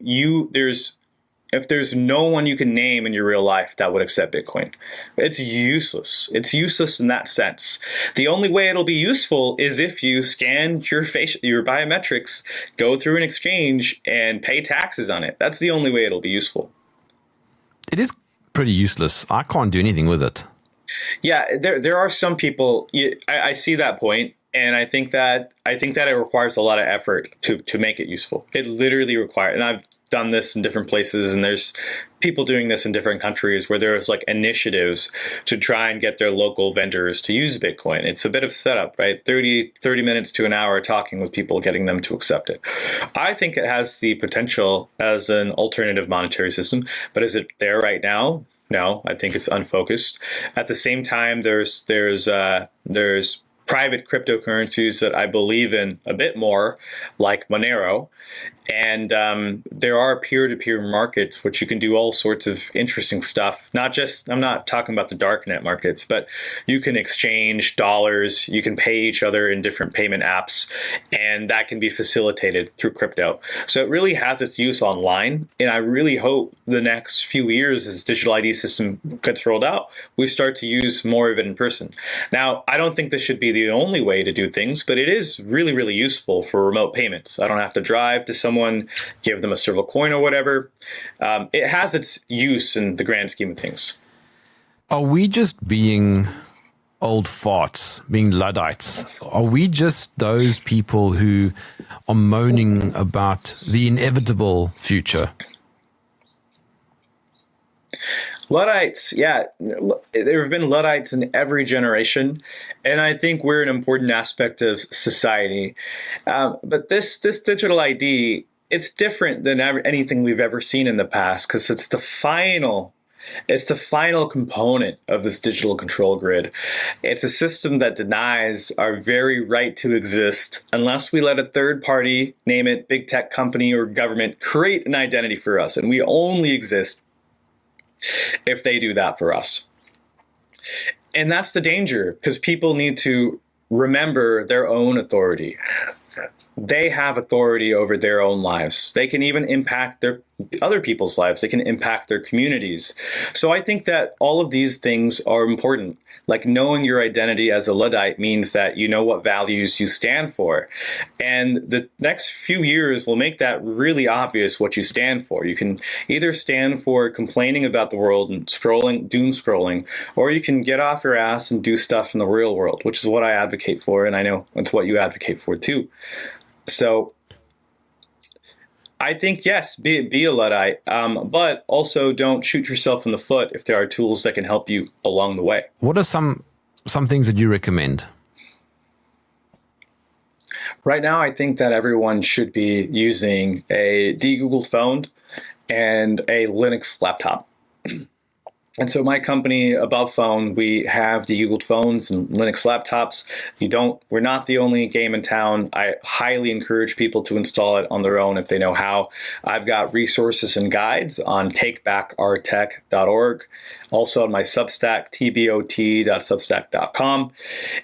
B: there's no one you can name in your real life that would accept Bitcoin? It's useless. It's useless in that sense. The only way it'll be useful is if you scan your biometrics, go through an exchange, and pay taxes on it. That's the only way it'll be useful.
A: It is pretty useless. I can't do anything with it.
B: Yeah, there are some people. I see that point, and I think that it requires a lot of effort to make it useful. It literally requires, and I've done this in different places, and there's people doing this in different countries where there's like initiatives to try and get their local vendors to use Bitcoin. It's a bit of setup, right? 30 minutes to an hour talking with people, getting them to accept it. I think it has the potential as an alternative monetary system, but is it there right now? No, I think it's unfocused. At the same time, there's private cryptocurrencies that I believe in a bit more, like Monero. And there are peer-to-peer markets, which you can do all sorts of interesting stuff. I'm not talking about the darknet markets, but you can exchange dollars, you can pay each other in different payment apps, and that can be facilitated through crypto. So it really has its use online. And I really hope the next few years, as digital ID system gets rolled out, we start to use more of it in person. Now, I don't think this should be the only way to do things, but it is really, really useful for remote payments. I don't have to drive to someone, give them a serval coin or whatever. It has its use in the grand scheme of things.
A: Are we just being old farts, being Luddites? Are we just those people who are moaning about the inevitable future?
B: Luddites, yeah, there have been Luddites in every generation, and I think we're an important aspect of society. But this digital ID, it's different than anything we've ever seen in the past, because it's the final component of this digital control grid. It's a system that denies our very right to exist unless we let a third party, name it big tech company or government, create an identity for us, and we only exist if they do that for us. And that's the danger, because people need to remember their own authority. They have authority over their own lives. They can even impact their other people's lives. They can impact their communities. So I think that all of these things are important. Like knowing your identity as a Luddite means that you know what values you stand for. And the next few years will make that really obvious what you stand for. You can either stand for complaining about the world and doom scrolling, or you can get off your ass and do stuff in the real world, which is what I advocate for. And I know it's what you advocate for too. So I think, yes, be a Luddite, but also don't shoot yourself in the foot if there are tools that can help you along the way.
A: What are some things that you recommend?
B: Right now, I think that everyone should be using a de-Googled phone and a Linux laptop. And so my company, Above Phone, we have de-Googled phones and Linux laptops. We're not the only game in town. I highly encourage people to install it on their own if they know how. I've got resources and guides on takebackourtech.org. Also on my Substack, tbot.substack.com.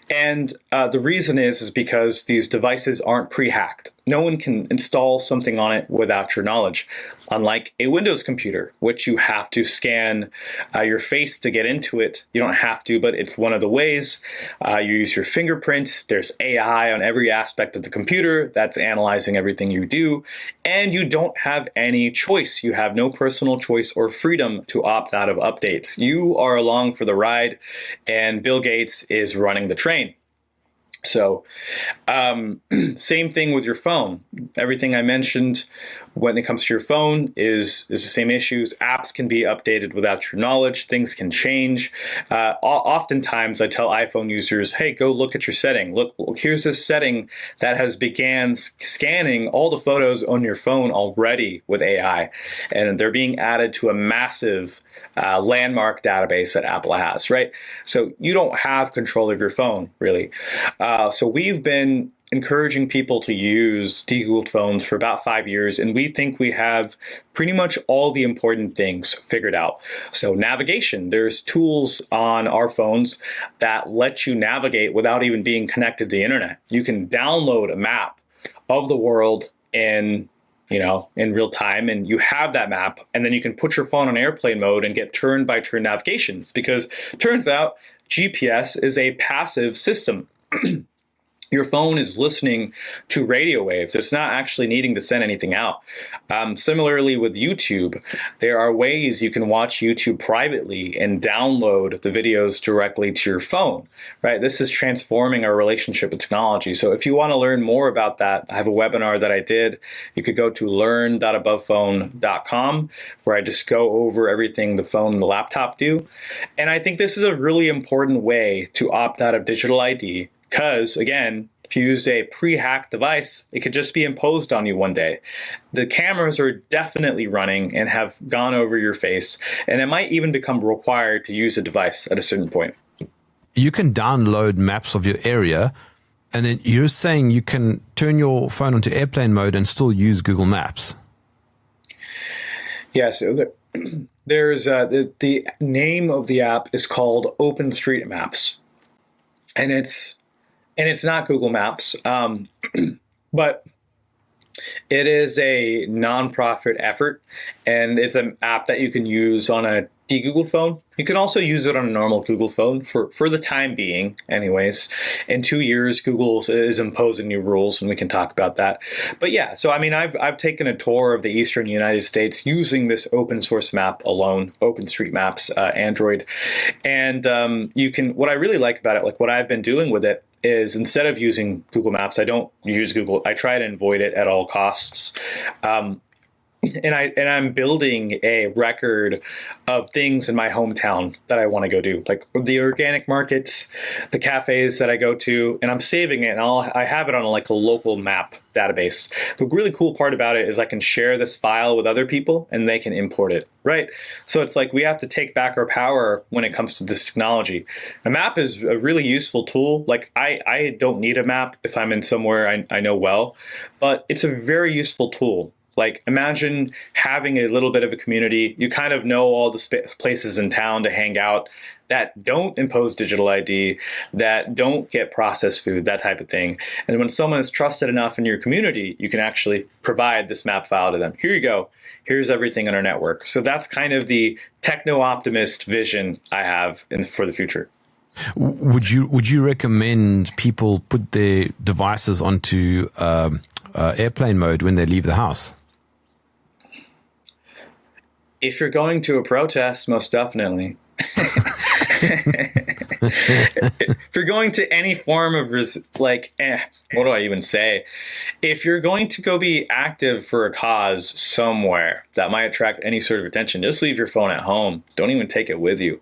B: And the reason is because these devices aren't pre-hacked. No one can install something on it without your knowledge. Unlike a Windows computer, which you have to scan your face to get into it. You don't have to, but it's one of the ways. You use your fingerprints. There's AI on every aspect of the computer that's analyzing everything you do. And you don't have any choice. You have no personal choice or freedom to opt out of updates. You are along for the ride, and Bill Gates is running the train. So same thing with your phone. Everything I mentioned when it comes to your phone is the same issues. Apps can be updated without your knowledge. Things can change. Oftentimes I tell iPhone users, hey, go look at your setting. Look, here's this setting that has began scanning all the photos on your phone already with AI. And they're being added to a massive landmark database that Apple has, right? So you don't have control of your phone, really. So we've been encouraging people to use de-Googled phones for about 5 years, and we think we have pretty much all the important things figured out. So navigation, there's tools on our phones that let you navigate without even being connected to the internet. You can download a map of the world in real time, and you have that map, and then you can put your phone on airplane mode and get turn-by-turn navigations, because turns out GPS is a passive system. Your phone is listening to radio waves. It's not actually needing to send anything out. Similarly with YouTube, there are ways you can watch YouTube privately and download the videos directly to your phone, right? This is transforming our relationship with technology. So if you want to learn more about that, I have a webinar that I did. You could go to learn.abovephone.com, where I just go over everything the phone and the laptop do. And I think this is a really important way to opt out of digital ID. Because, again, if you use a pre-hacked device, it could just be imposed on you one day. The cameras are definitely running and have gone over your face, and it might even become required to use a device at a certain point.
A: You can download maps of your area, and then you're saying you can turn your phone onto airplane mode and still use Google Maps.
B: Yeah, so there's the name of the app is called OpenStreetMaps, and it's not Google Maps, but it is a nonprofit effort, and it's an app that you can use on a de-Googled phone. You can also use it on a normal Google phone for the time being, anyways. In 2 years, Google is imposing new rules, and we can talk about that. But yeah, so I mean, I've taken a tour of the eastern United States using this open source map alone, OpenStreetMaps, Android, and what I really like about it, like what I've been doing with it, is instead of using Google Maps, I don't use Google. I try to avoid it at all costs. And I'm building a record of things in my hometown that I want to go do, like the organic markets, the cafes that I go to, and I'm saving it, and I have it on a local map database. The really cool part about it is I can share this file with other people, and they can import it, right? So it's like we have to take back our power when it comes to this technology. A map is a really useful tool. Like I don't need a map if I'm in somewhere I know well, but it's a very useful tool. Like, imagine having a little bit of a community. You kind of know all the places in town to hang out that don't impose digital ID, that don't get processed food, that type of thing. And when someone is trusted enough in your community, you can actually provide this map file to them. Here you go. Here's everything on our network. So that's kind of the techno-optimist vision I have for the future.
A: Would you recommend people put their devices onto airplane mode when they leave the house?
B: If you're going to a protest, most definitely. If you're going to any form of what do I even say? If you're going to go be active for a cause somewhere that might attract any sort of attention, just leave your phone at home. Don't even take it with you.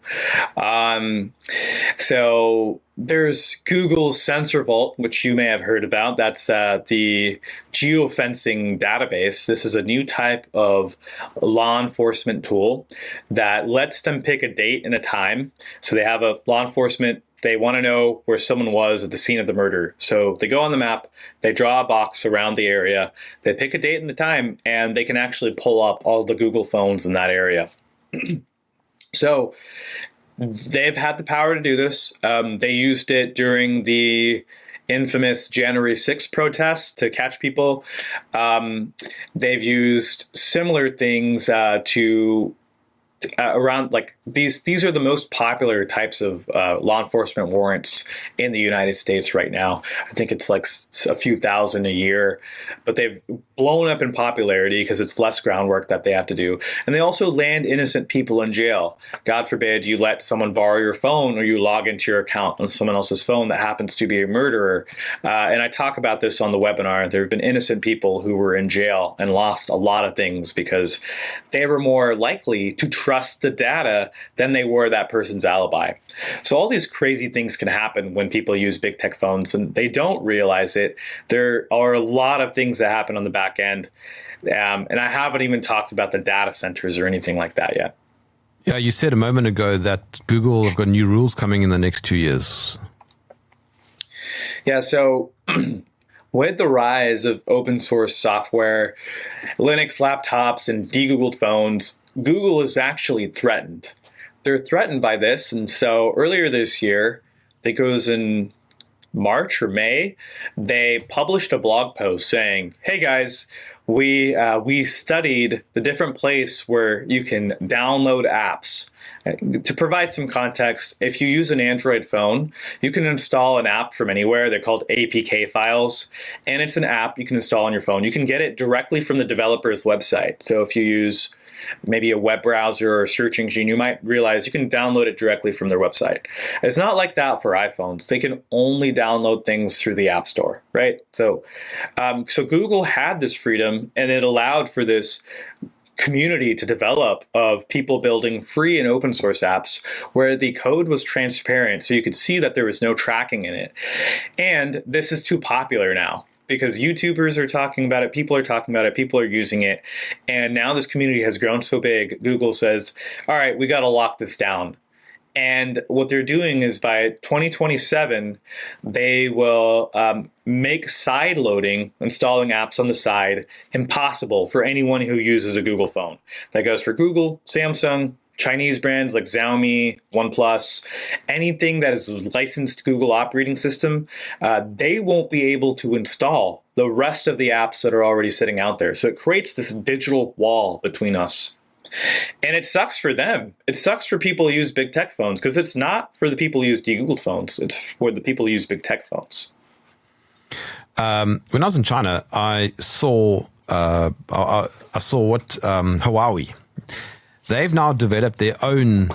B: So There's Google's Sensor Vault, which you may have heard about. That's the geofencing database. This is a new type of law enforcement tool that lets them pick a date and a time. So they have a law enforcement, they want to know where someone was at the scene of the murder. So they go on the map, they draw a box around the area, they pick a date and the time, and they can actually pull up all the Google phones in that area. So they've had the power to do this. They used it during the infamous January 6th protests to catch people. They've used similar things to around, like, these are the most popular types of law enforcement warrants in the United States right now. I think it's like a few thousand a year, but they've blown up in popularity because it's less groundwork that they have to do. And they also land innocent people in jail. God forbid you let someone borrow your phone or you log into your account on someone else's phone that happens to be a murderer. And I talk about this on the webinar. There have been innocent people who were in jail and lost a lot of things because they were more likely to trust the data than they were that person's alibi. So all these crazy things can happen when people use big tech phones and they don't realize it. There are a lot of things that happen on the back end. And I haven't even talked about the data centers or anything like that yet.
A: Yeah, you said a moment ago that Google have got new rules coming in the next 2 years.
B: Yeah, so with the rise of open source software, Linux laptops, and de-Googled phones, Google is actually threatened. They're threatened by this. And so earlier this year, I think it was in March or May, they published a blog post saying, hey guys, we studied the different place where you can download apps. To provide some context, if you use an Android phone, you can install an app from anywhere. They're called APK files, and it's an app you can install on your phone. You can get it directly from the developer's website. So if you use maybe a web browser or a search engine, you might realize you can download it directly from their website. It's not like that for iPhones. They can only download things through the App Store, right? So Google had this freedom, and it allowed for this community to develop of people building free and open source apps where the code was transparent so you could see that there was no tracking in it. And this is too popular now because YouTubers are talking about it, people are talking about it, people are using it. And now this community has grown so big, Google says, all right, we got to lock this down. And what they're doing is by 2027, they will make side loading, installing apps on the side, impossible for anyone who uses a Google phone. That goes for Google, Samsung, Chinese brands like Xiaomi, OnePlus, anything that is licensed Google operating system, they won't be able to install the rest of the apps that are already sitting out there. So it creates this digital wall between us. And it sucks for them. It sucks for people who use big tech phones because it's not for the people who use de-Googled phones. It's for the people who use big tech phones.
A: When I was in China, I saw what Huawei. They've now developed their own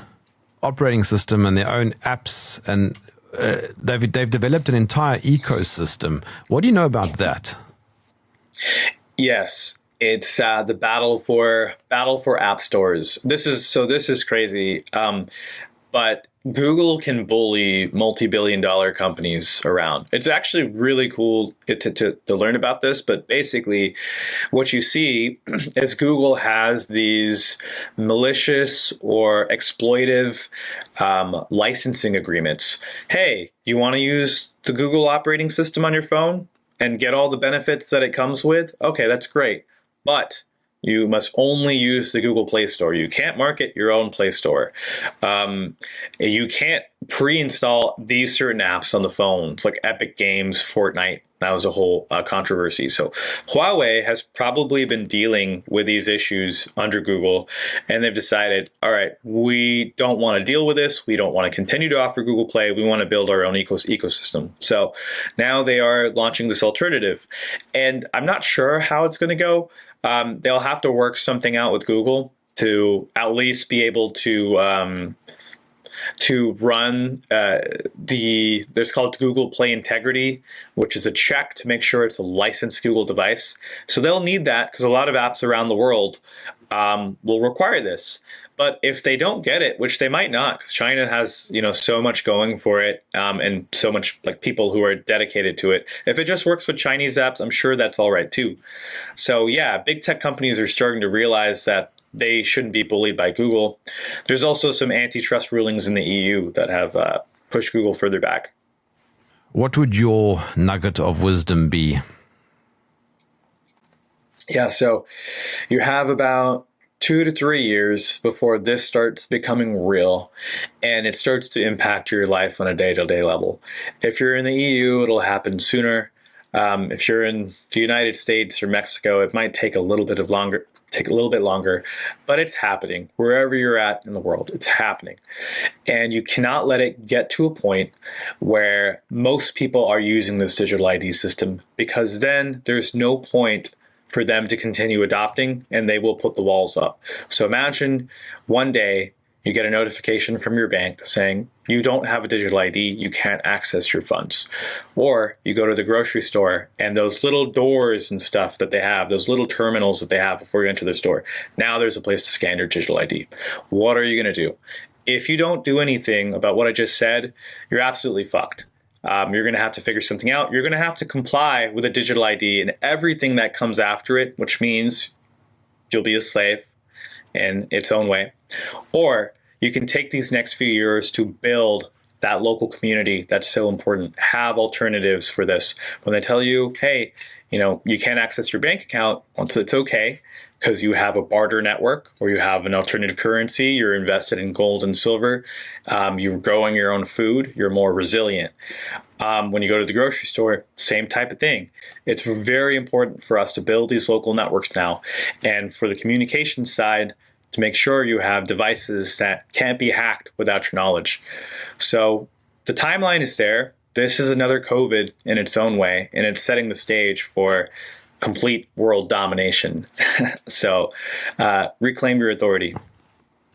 A: operating system and their own apps, and they've developed an entire ecosystem. What do you know about that?
B: Yes. It's the battle for app stores. This is crazy. But Google can bully multi-billion-dollar companies around. It's actually really cool to learn about this. But basically, what you see is Google has these malicious or exploitive licensing agreements. Hey, you want to use the Google operating system on your phone and get all the benefits that it comes with? Okay, that's great. But you must only use the Google Play Store. You can't market your own Play Store. You can't pre-install these certain apps on the phones, like Epic Games, Fortnite. That was a whole controversy. So Huawei has probably been dealing with these issues under Google, and they've decided, all right, we don't want to deal with this. We don't want to continue to offer Google Play. We want to build our own ecosystem. So now they are launching this alternative, and I'm not sure how it's going to go. They'll have to work something out with Google to at least be able to run there's called Google Play Integrity, which is a check to make sure it's a licensed Google device. So they'll need that because a lot of apps around the world will require this. But if they don't get it, which they might not, because China has, so much going for it, and so much like people who are dedicated to it. If it just works with Chinese apps, I'm sure that's all right too. So yeah, big tech companies are starting to realize that they shouldn't be bullied by Google. There's also some antitrust rulings in the EU that have pushed Google further back.
A: What would your nugget of wisdom be?
B: Yeah, so you have about 2 to 3 years before this starts becoming real, and it starts to impact your life on a day-to-day level. If you're in the EU, it'll happen sooner. If you're in the United States or Mexico, it might take a little bit longer, but it's happening. Wherever you're at in the world, it's happening. And you cannot let it get to a point where most people are using this digital ID system, because then there's no point for them to continue adopting, and they will put the walls up. So imagine one day you get a notification from your bank saying you don't have a digital ID, you can't access your funds. Or you go to the grocery store and those little doors and stuff that they have, those little terminals that they have before you enter the store, now there's a place to scan your digital ID. What are you going to do? If you don't do anything about what I just said, you're absolutely fucked. You're going to have to figure something out. You're going to have to comply with a digital ID and everything that comes after it, which means you'll be a slave in its own way. Or you can take these next few years to build that local community that's so important. Have alternatives for this. When they tell you, hey, you can't access your bank account, well, it's okay, because you have a barter network or you have an alternative currency, you're invested in gold and silver, you're growing your own food, you're more resilient. When you go to the grocery store, same type of thing. It's very important for us to build these local networks now. And for the communication side, to make sure you have devices that can't be hacked without your knowledge. So the timeline is there. This is another COVID in its own way, and it's setting the stage for complete world domination. So reclaim your authority.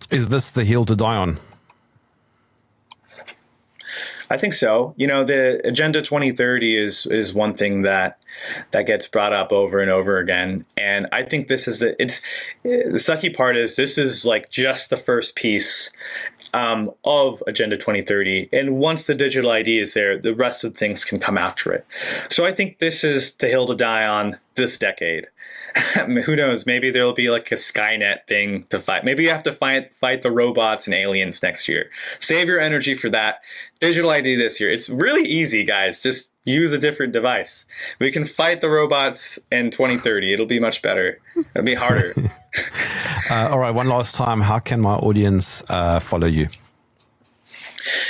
A: Is this the hill to die on?
B: I think so. The Agenda 2030 is one thing that gets brought up over and over again. And I think this is the sucky part is this is like just the first piece of Agenda 2030. And once the digital ID is there, the rest of things can come after it. So I think this is the hill to die on this decade. Who knows? Maybe there'll be like a Skynet thing to fight. Maybe you have to fight the robots and aliens next year. Save your energy for that. Digital ID this year. It's really easy, guys. Just use a different device. We can fight the robots in 2030. It'll be much better. It'll be harder.
A: All right. One last time. How can my audience follow you?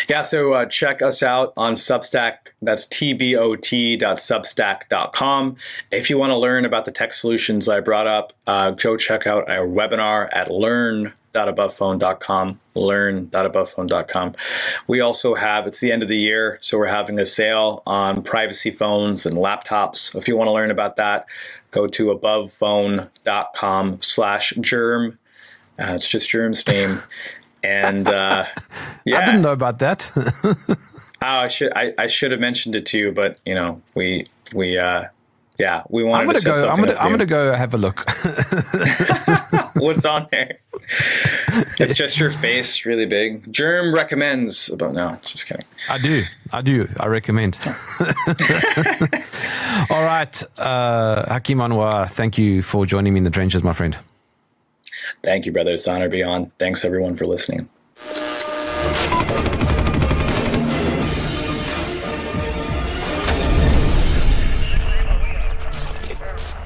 B: Yeah, so check us out on Substack. That's tbot.substack.com. If you want to learn about the tech solutions I brought up, go check out our webinar at learn.abovephone.com, learn.abovephone.com. We also have, it's the end of the year, so we're having a sale on privacy phones and laptops. If you want to learn about that, go to abovephone.com/Jerm. It's just Jerm's name. And yeah,
A: I didn't know about that.
B: I should have mentioned it to you, but we wanted to set something up.
A: I'm gonna go have a look.
B: What's on there? It's just your face, really big. Jerm recommends. But no, just kidding.
A: I do. I recommend. All right, Hakeem Anwar, thank you for joining me in the trenches, my friend.
B: Thank you, brother. It's an honor to be on. Thanks, everyone, for listening.